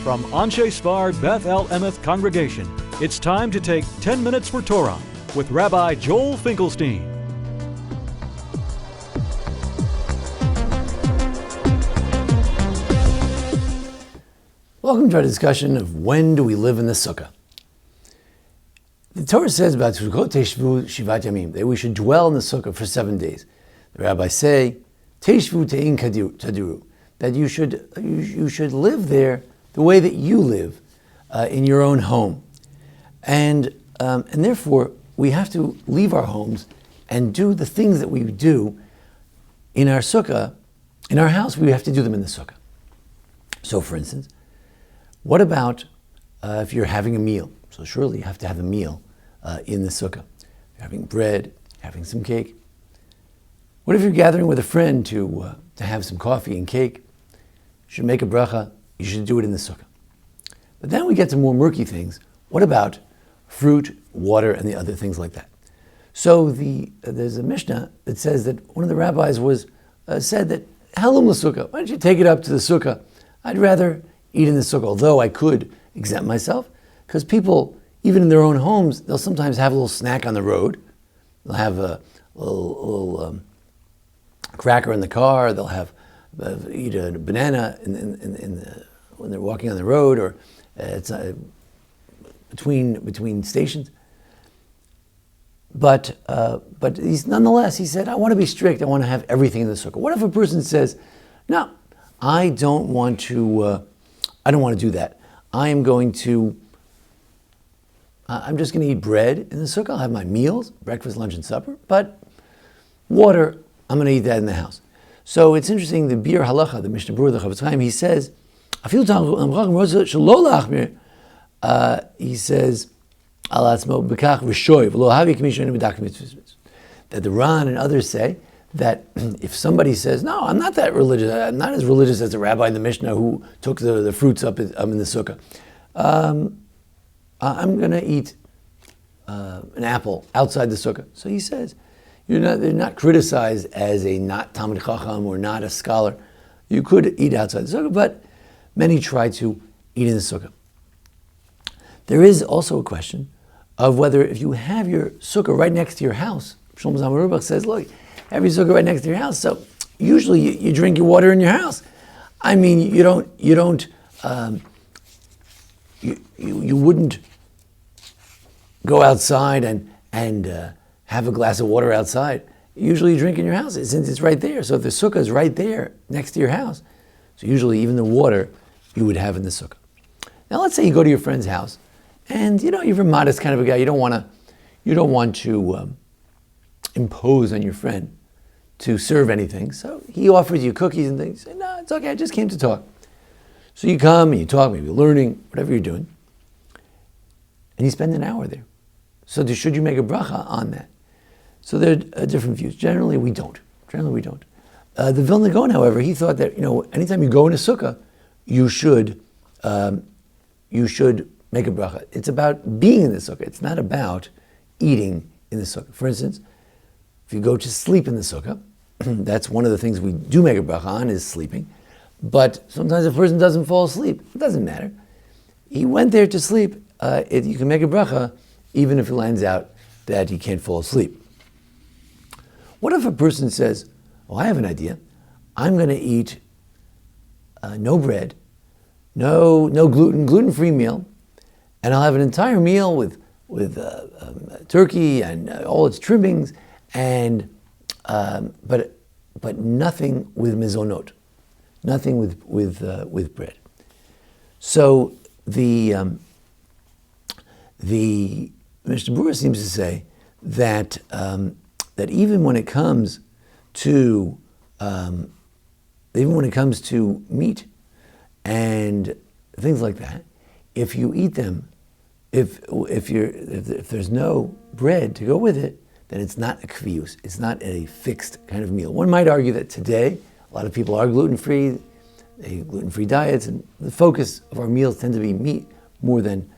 From Anshe Sfar Beth El Emeth Congregation, it's time to take 10 minutes for Torah with Rabbi Joel Finkelstein. Welcome to our discussion of when do we live in the Sukkah. The Torah says about Sukkot Teshvu Shivat Yamim, that we should dwell in the Sukkah for 7 days. The rabbis say, Teshvu Te'in Tadiru, that you should live there the way that you live in your own home. And therefore, we have to leave our homes and do the things that we do in our Sukkah. In our house, we have to do them in the Sukkah. So for instance, what about if you're having a meal? So surely you have to have a meal in the Sukkah. You're having bread, having some cake. What if you're gathering with a friend to have some coffee and cake? You should make a bracha. You should do it in the Sukkah. But then we get to more murky things. What about fruit, water, and the other things like that? So there's a Mishnah that says that one of the rabbis said that, Halom l'Sukkah, why don't you take it up to the Sukkah? I'd rather eat in the Sukkah, although I could exempt myself, because people, even in their own homes, they'll sometimes have a little snack on the road. They'll have a little cracker in the car. They'll have eat a banana when they're walking on the road, or it's between stations. But nonetheless, he said, I want to be strict. I want to have everything in the Sukkah. What if a person says, no, I don't want to do that. I'm just going to eat bread in the Sukkah. I'll have my meals, breakfast, lunch, and supper. But water, I'm going to eat that in the house. So it's interesting, the Bir Halacha, the Mishnah Berurah, the Chofetz Chaim, he says, he says, that the Ran and others say that if somebody says, no, I'm not that religious, I'm not as religious as the rabbi in the Mishnah who took the fruits up in the Sukkah. I'm going to eat an apple outside the Sukkah. So he says, they're not criticized as a not Talmid Chacham or not a scholar. You could eat outside the Sukkah, but many try to eat in the Sukkah. There is also a question of whether if you have your Sukkah right next to your house, Shlomo Zalman Auerbach says, look, have your Sukkah right next to your house, so usually you drink your water in your house. I mean, you wouldn't go outside and have a glass of water outside. Usually you drink in your house since it's right there. So if the Sukkah is right there next to your house, so usually even the water you would have in the Sukkah. Now let's say you go to your friend's house and you're a modest kind of a guy. You don't want to impose on your friend to serve anything. So he offers you cookies and things. You say, no, it's okay, I just came to talk. So you come and you talk, maybe learning, whatever you're doing, and you spend an hour there. So should you make a bracha on that? So there are different views. Generally, we don't. The Vilna Gaon, however, he thought that anytime you go in a sukkah, you should make a bracha. It's about being in the sukkah. It's not about eating in the sukkah. For instance, if you go to sleep in the sukkah, that's one of the things we do make a bracha on is sleeping. But sometimes a person doesn't fall asleep. It doesn't matter. He went there to sleep. You can make a bracha even if it lands out that he can't fall asleep. What if a person says, I have an idea. I'm going to eat no bread, no gluten, gluten-free meal, and I'll have an entire meal with turkey and all its trimmings, and but nothing with mizonot, nothing with bread. So the Mishnah Berurah seems to say that even when it comes to meat and things like that, if you eat them, if there's no bread to go with it, then it's not a kvius. It's not a fixed kind of meal. One might argue that today a lot of people are gluten-free, they have gluten-free diets, and the focus of our meals tend to be meat more than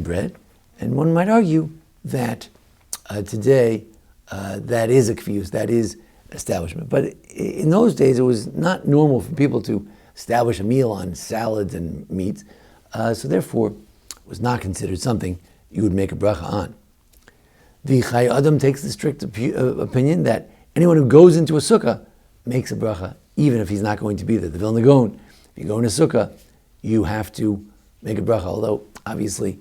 bread. And one might argue that today that is a kvius, that is establishment. But in those days, it was not normal for people to establish a meal on salads and meats. so therefore was not considered something you would make a bracha on. The Chai Adam takes the strict opinion that anyone who goes into a sukkah makes a bracha, even if he's not going to be there. The Vilna Gaon, if you go in a sukkah, you have to make a bracha. Although, obviously,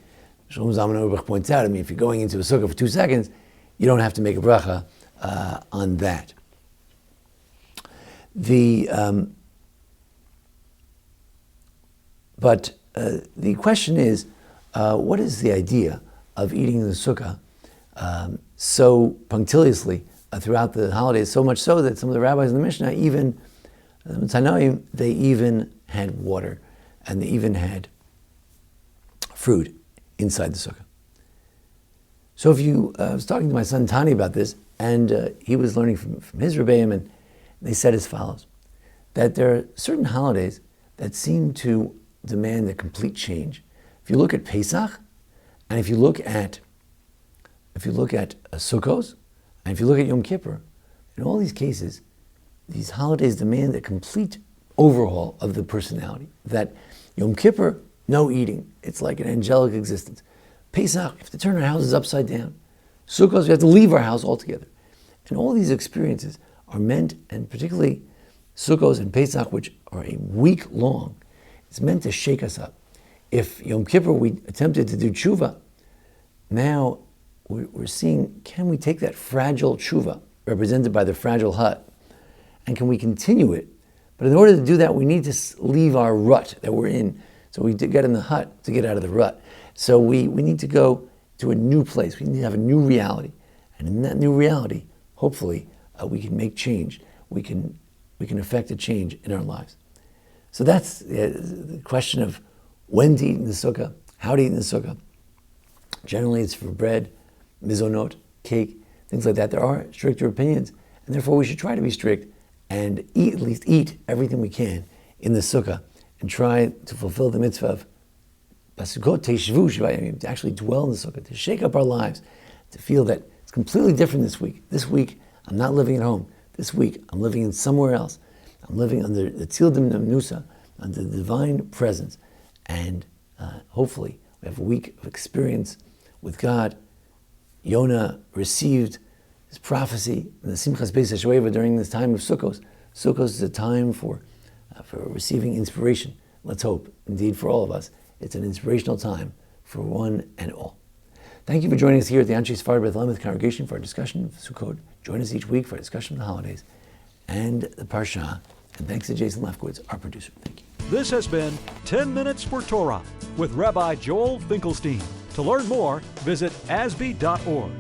Shalom Zalman Auerbach points out, if you're going into a sukkah for 2 seconds, you don't have to make a bracha on that. But the question is, what is the idea of eating in the sukkah so punctiliously throughout the holidays, so much so that some of the rabbis in the Mishnah, even Tanoim, they even had water and they even had fruit inside the sukkah. So if you, I was talking to my son Tani about this, and he was learning from his Rebbeim, and they said as follows, that there are certain holidays that seem to demand a complete change. If you look at Pesach, and if you look at Sukkos, and if you look at Yom Kippur, in all these cases, these holidays demand a complete overhaul of the personality. That Yom Kippur, no eating. It's like an angelic existence. Pesach, we have to turn our houses upside down. Sukkos, we have to leave our house altogether. And all these experiences are meant, and particularly Sukkos and Pesach, which are a week long, it's meant to shake us up. If Yom Kippur we attempted to do tshuva, now we're seeing, can we take that fragile tshuva, represented by the fragile hut, and can we continue it? But in order to do that, we need to leave our rut that we're in. So we get in the hut to get out of the rut. So we need to go to a new place. We need to have a new reality. And in that new reality, hopefully, we can make change. We can affect a change in our lives. So that's the question of when to eat in the sukkah, how to eat in the sukkah. Generally, it's for bread, mizonot, cake, things like that. There are stricter opinions, and therefore we should try to be strict and at least eat everything we can in the sukkah and try to fulfill the mitzvah of to actually dwell in the sukkah, to shake up our lives, to feel that it's completely different this week. This week, I'm not living at home. This week, I'm living in somewhere else. I'm living under the Tzildim Nusa, under the divine presence. And hopefully, we have a week of experience with God. Yonah received his prophecy in the Simchas Beis HaShoeva during this time of Sukkos. Sukkos is a time for receiving inspiration. Let's hope, indeed, for all of us, it's an inspirational time for one and all. Thank you for joining us here at the Anshe Sephardi Beth Elameth Congregation for our discussion of Sukkot. Join us each week for a discussion of the holidays and the Parsha. And thanks to Jason Lefkowitz, our producer. Thank you. This has been 10 Minutes for Torah with Rabbi Joel Finkelstein. To learn more, visit asb.org.